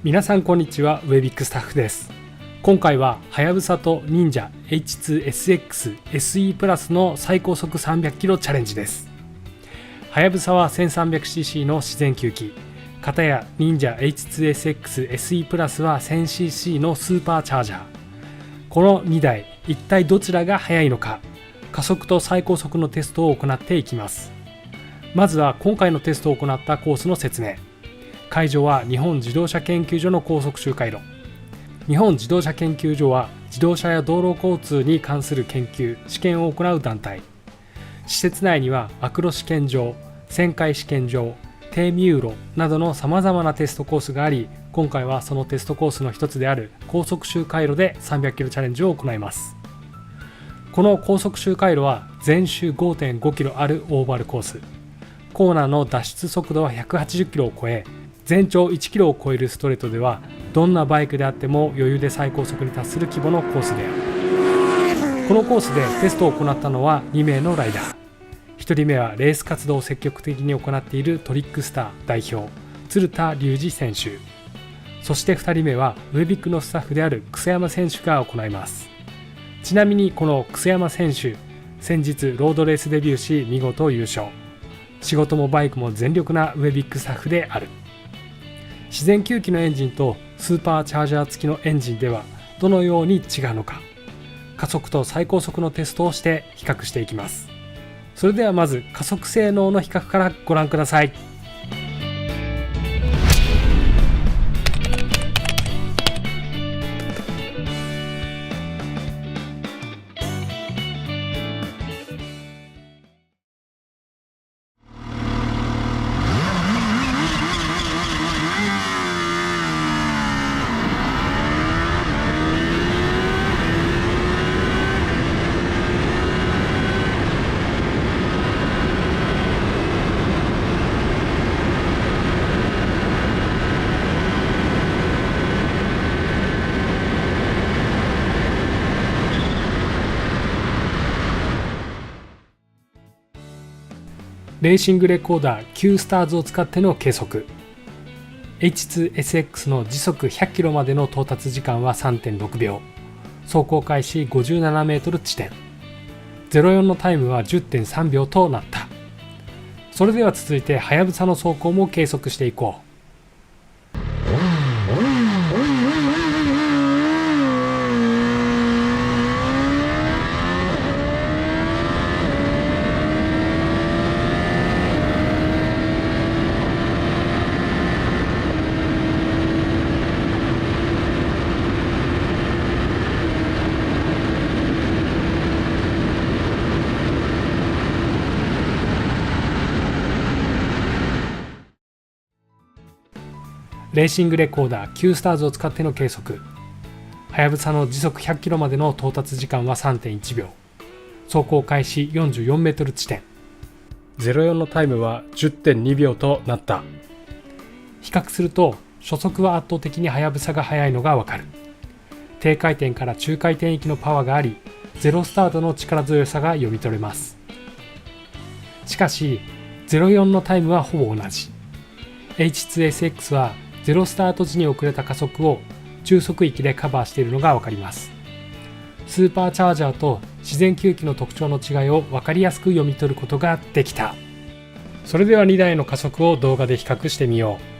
皆さんこんにちは、ウェビックスタッフです。今回ははやぶさと忍者 H2SX SE プラスの最高速300キロチャレンジです。はやぶさは 1300cc の自然吸気、片や忍者 H2SX SE プラスは 1000cc のスーパーチャージャー。この2台、一体どちらが速いのか、加速と最高速のテストを行っていきます。まずは今回のテストを行ったコースの説明。会場は日本自動車研究所の高速周回路。日本自動車研究所は自動車や道路交通に関する研究・試験を行う団体。施設内にはアクロ試験場、旋回試験場、低ミューロなどのさまざまなテストコースがあり、今回はそのテストコースの一つである高速周回路で300キロチャレンジを行います。この高速周回路は全周 5.5 キロあるオーバルコース。コーナーの脱出速度は180キロを超え、全長1キロを超えるストレートではどんなバイクであっても余裕で最高速に達する規模のコースである。このコースでテストを行ったのは2名のライダー。1人目はレース活動を積極的に行っているトリックスター代表鶴田隆二選手、そして2人目はウェビックのスタッフである楠山選手が行います。ちなみにこの楠山選手、先日ロードレースデビューし見事優勝。仕事もバイクも全力なウェビックスタッフである。自然吸気のエンジンとスーパーチャージャー付きのエンジンではどのように違うのか、加速と最高速のテストをして比較していきます。それではまず加速性能の比較からご覧ください。レーシングレコーダー Q スターズを使っての計測。 H2SX の時速100キロまでの到達時間は 3.6 秒、走行開始57メートル地点、04のタイムは 10.3 秒となった。それでは続いてはやぶさの走行も計測していこう。レーシングレコーダー Q スターズを使っての計測。はやぶさの時速100キロまでの到達時間は 3.1 秒、走行開始44メートル地点、04のタイムは 10.2 秒となった。比較すると初速は圧倒的にはやぶさが速いのがわかる。低回転から中回転域のパワーがあり、ゼロスタートの力強さが読み取れます。しかし04のタイムはほぼ同じ。 H2SX はゼロスタート時に遅れた加速を中速域でカバーしているのが分かります。スーパーチャージャーと自然吸気の特徴の違いを分かりやすく読み取ることができた。それでは2台の加速を動画で比較してみよう。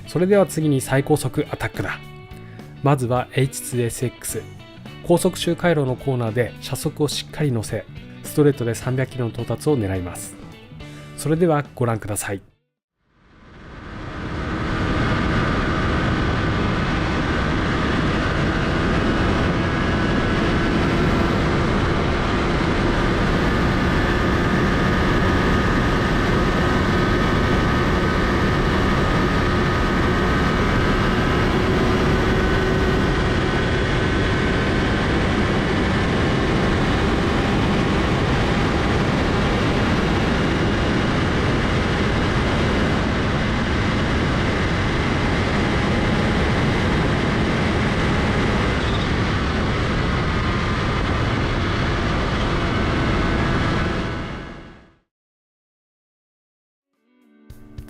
それでは次に最高速アタックだ。まずは H2SX。高速周回路のコーナーで車速をしっかり乗せ、ストレートで300キロの到達を狙います。それではご覧ください。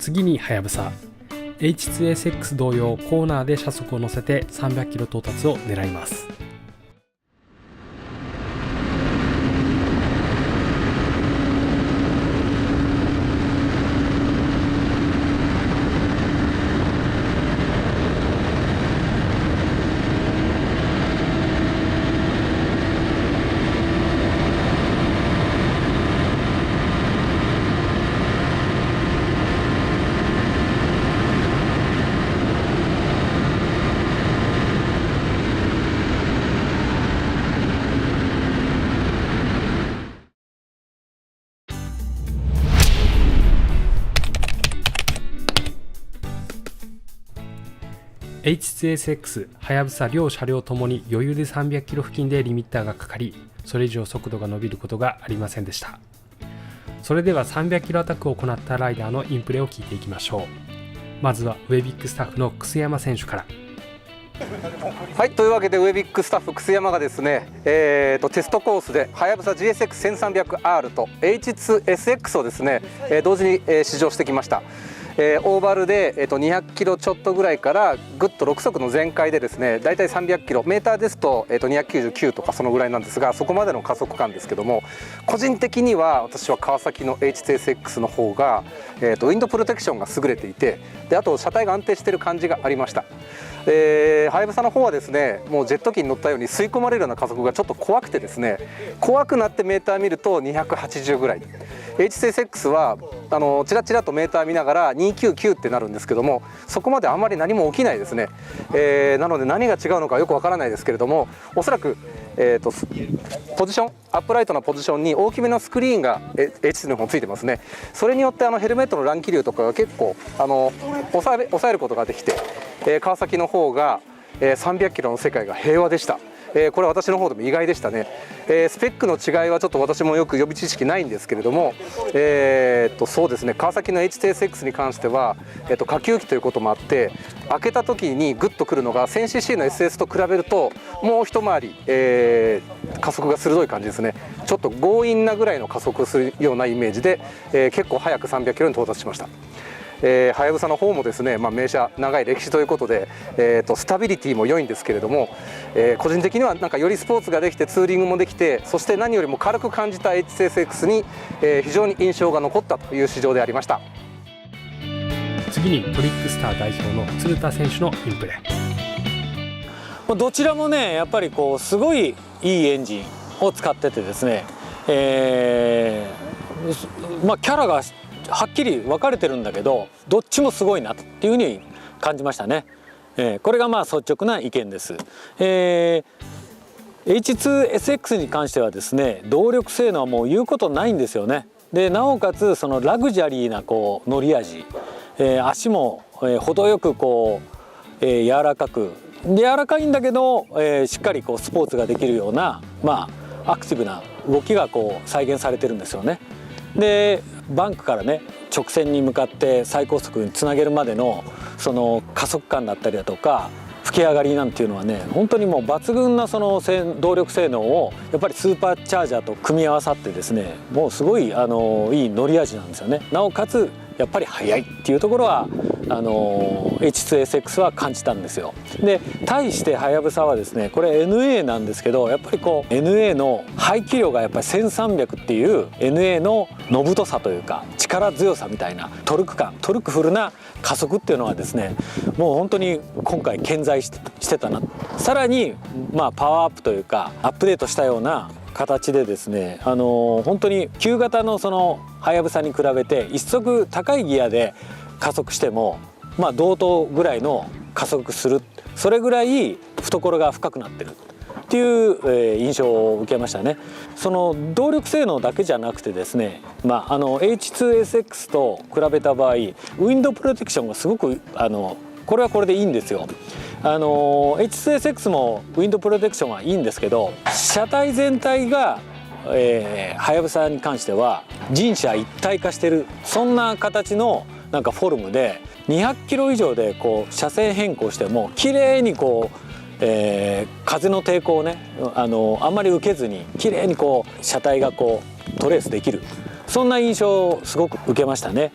次にはやぶさ H2SX 同様コーナーで車速を乗せて300キロ到達を狙います。H2SX はやぶさ両車両ともに余裕で300キロ付近でリミッターがかかり、それ以上速度が伸びることがありませんでした。それでは300キロアタックを行ったライダーのインプレを聞いていきましょう。まずはウェビックスタッフの楠山選手から。はい、というわけでウェビックスタッフ楠山がですね、テストコースではやぶさ GSX1300R と H2SX をですね、同時に、試乗してきました。オーバルで、200キロちょっとぐらいからぐっと6速の全開でですね、だいたい300キロメーターですと、299とかそのぐらいなんですが、そこまでの加速感ですけども、個人的には私は川崎の H2SX の方が、ウィンドプロテクションが優れていて、であと車体が安定している感じがありました。はやぶさの方はですね、もうジェット機に乗ったように吸い込まれるような加速がちょっと怖くてですね、怖くなってメーター見ると280ぐらい。H2SX はチラチラとメーター見ながら299ってなるんですけども、そこまであまり何も起きないですね。なので何が違うのかよくわからないですけれども、おそらく、ポジションアップライトなポジションに大きめのスクリーンが H2 の方ついてますね。それによってヘルメットの乱気流とかが結構抑えることができて、川崎の方が300キロの世界が平和でした。これは私の方でも意外でしたね。スペックの違いはちょっと私もよく予備知識ないんですけれども、そうですね、川崎の H2SX に関しては、下級機ということもあって、開けた時にグッとくるのが 1000cc の SS と比べるともう一回り、加速が鋭い感じですね。ちょっと強引なぐらいの加速をするようなイメージで、結構早く300キロに到達しました。はやぶさの方もですね、名車長い歴史ということで、スタビリティも良いんですけれども、個人的にはなんかよりスポーツができてツーリングもできて、そして何よりも軽く感じた H2SX に、非常に印象が残ったという試乗でありました。次にトリックスター代表の鶴田選手のインプレ。どちらもねやっぱりすごいいいエンジンを使っててですね、キャラがはっきり分かれてるんだけど、どっちもすごいなっていうふうに感じましたね。これが率直な意見です。H2SX に関してはですね、動力性能はもう言うことないんですよね。でなおかつそのラグジュアリーな乗り味、足も程よく柔らかく、柔らかいんだけど、しっかりスポーツができるような、アクティブな動きが再現されてるんですよね。でバンクからね直線に向かって最高速につなげるまでのその加速感だったりだとか吹き上がりなんていうのはね、本当にもう抜群なその動力性能をやっぱりスーパーチャージャーと組み合わさってですね、もうすごいいい乗り味なんですよね。なおかつやっぱり速いっていうところはH2SX は感じたんですよ。で対してはやぶさはですね、これ NA なんですけど、やっぱりNA の排気量がやっぱり1300っていう NA ののぶとさというか力強さみたいなトルク感、トルクフルな加速っていうのはですね、もう本当に今回健在してたな。さらにパワーアップというかアップデートしたような形でですね、本当に旧型のそのはやぶさに比べて一足高いギアで加速しても同等ぐらいの加速する、それぐらい懐が深くなってるっていう印象を受けましたね。その動力性能だけじゃなくてですね、H2SX と比べた場合ウィンドプロテクションがすごくこれはこれでいいんですよ。H2SX もウィンドプロテクションはいいんですけど、車体全体がはやぶさに関しては人車一体化してる、そんな形のなんかフォルムで200キロ以上で車線変更しても綺麗に風の抵抗をねあんまり受けずに綺麗に車体がトレースできる、そんな印象をすごく受けましたね。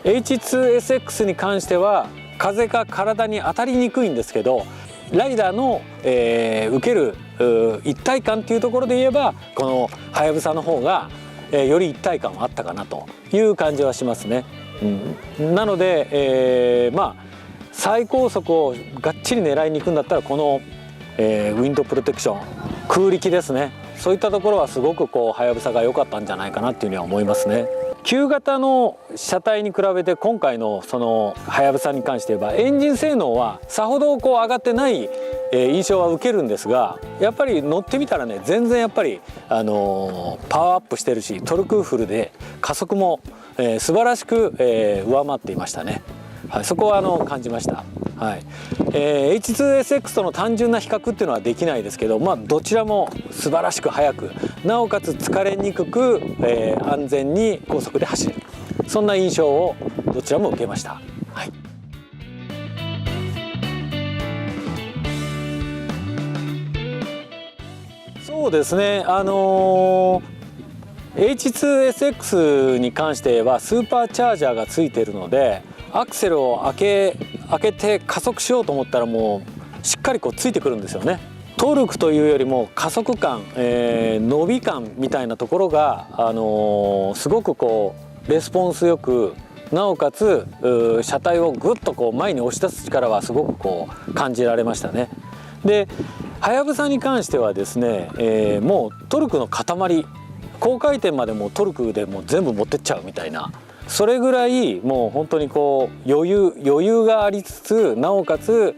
H2SX に関しては風が体に当たりにくいんですけど、ライダーの、受ける一体感っていうところで言えばこのはやぶさの方が、より一体感はあったかなという感じはしますね。なので、最高速をがっちり狙いに行くんだったらこの、ウィンドプロテクション、空力ですね、そういったところはすごくこうはやぶさが良かったんじゃないかなっていうふうには思いますね。旧型の車体に比べて今回のそのはやぶさに関して言えばエンジン性能はさほどこう上がってない印象は受けるんですが、やっぱり乗ってみたらね、全然やっぱり、パワーアップしてるしトルクフルで加速も、素晴らしく、上回っていましたね。はい、そこは感じました。はい、H2SX との単純な比較っていうのはできないですけど、どちらも素晴らしく速く、なおかつ疲れにくく、安全に高速で走る、そんな印象をどちらも受けました。はい、そうですね、H2SX に関してはスーパーチャージャーがついているので、アクセルを開けて加速しようと思ったらもうしっかりこうついてくるんですよね。トルクというよりも加速感、伸び感みたいなところが、すごくこうレスポンスよく、なおかつ車体をぐっとこう前に押し出す力はすごくこう感じられましたね。ではやぶさに関してはですね、もうトルクの塊、高回転までもトルクでもう全部持ってっちゃうみたいな、それぐらいもう本当にこう余裕がありつつ、なおかつ、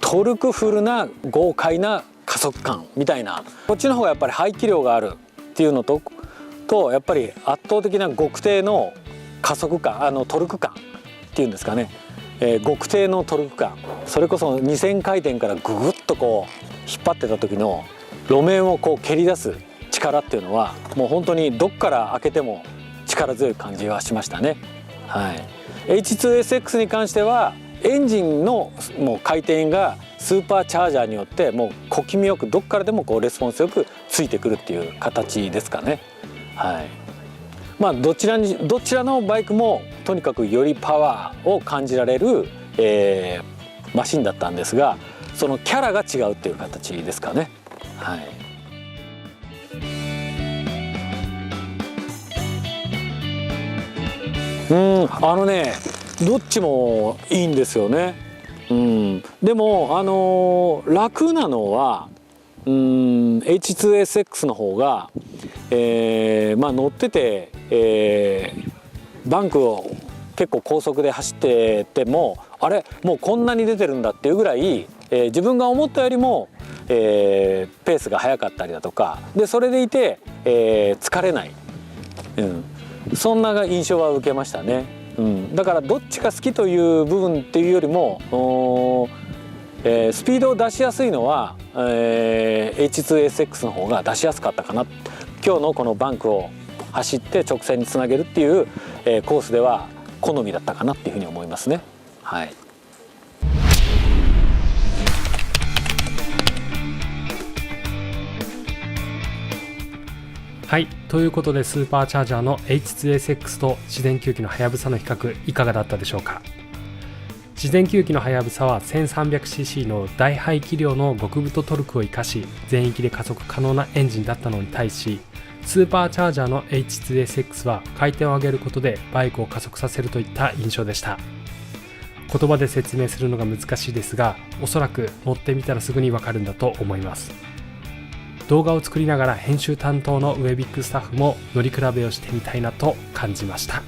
トルクフルな豪快な加速感みたいな、こっちの方がやっぱり排気量があるっていうのとやっぱり圧倒的な極低の加速感、トルク感っていうんですかね、極低のトルク感、それこそ2000回転からググッとこう引っ張ってた時の路面をこう蹴り出す力っていうのはもう本当にどっから開けても力強い感じはしましたね。はい、H2SX に関してはエンジンのもう回転がスーパーチャージャーによってもう小気味よくどっからでもこうレスポンスよくついてくるっていう形ですかね。はい、どちらのバイクもとにかくよりパワーを感じられる、マシンだったんですが、そのキャラが違うっていう形ですかね。はい、どっちもいいんですよね。でも楽なのはH2SX の方が、乗ってて、バンクを結構高速で走っててもあれもうこんなに出てるんだっていうぐらい、自分が思ったよりも、ペースが速かったりだとかで、それでいて、疲れない、そんな印象は受けましたね。だからどっちが好きという部分っていうよりも、スピードを出しやすいのは、H2SX の方が出しやすかったかな。今日のこのバンクを走って直線につなげるっていう、コースでは好みだったかなっていうふうに思いますね。はい、はい、ということでスーパーチャージャーの H2SX と自然吸気のはやぶさの比較いかがだったでしょうか。自然吸気のはやぶさは 1300cc の大排気量の極太トルクを生かし全域で加速可能なエンジンだったのに対し、スーパーチャージャーの H2SX は回転を上げることでバイクを加速させるといった印象でした。言葉で説明するのが難しいですが、おそらく乗ってみたらすぐにわかるんだと思います。動画を作りながら編集担当のウェビックスタッフも乗り比べをしてみたいなと感じました。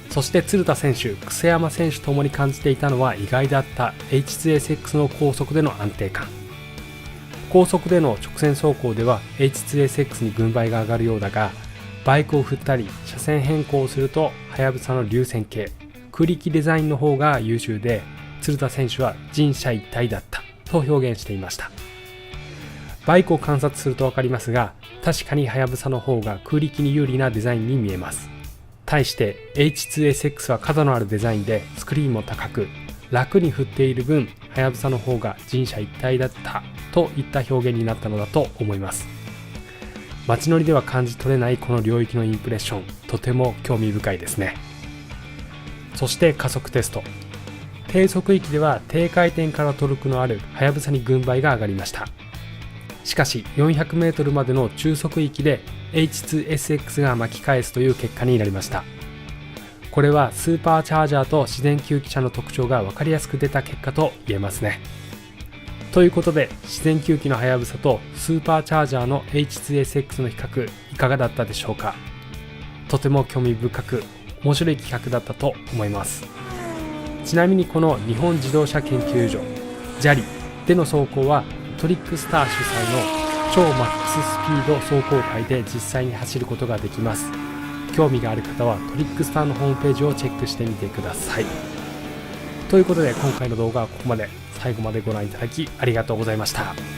そして鶴田選手、楠山選手ともに感じていたのは意外だった H2SX の高速での安定感。高速での直線走行では H2SX に軍配が上がるようだが、バイクを振ったり車線変更をするとはやぶさの流線形、空力デザインの方が優秀で、鶴田選手は人車一体だったと表現していました。バイクを観察すると分かりますが、確かにはやぶさの方が空力に有利なデザインに見えます。対して H2SX は角のあるデザインでスクリーンも高く、楽に振っている分はやぶさの方が人車一体だったといった表現になったのだと思います。街乗りでは感じ取れないこの領域のインプレッション、とても興味深いですね。そして加速テスト。低速域では低回転からトルクのあるはやぶさに軍配が上がりました。しかし 400m までの中速域で H2SX が巻き返すという結果になりました。これはスーパーチャージャーと自然吸気車の特徴が分かりやすく出た結果と言えますね。ということで、自然吸気のはやぶさとスーパーチャージャーの H2SX の比較いかがだったでしょうか。とても興味深く面白い企画だったと思います。ちなみにこの日本自動車研究所 JALI での走行はトリックスター主催の超マックススピード走行会で実際に走ることができます。興味がある方はトリックスターのホームページをチェックしてみてください。ということで今回の動画はここまで。最後までご覧いただきありがとうございました。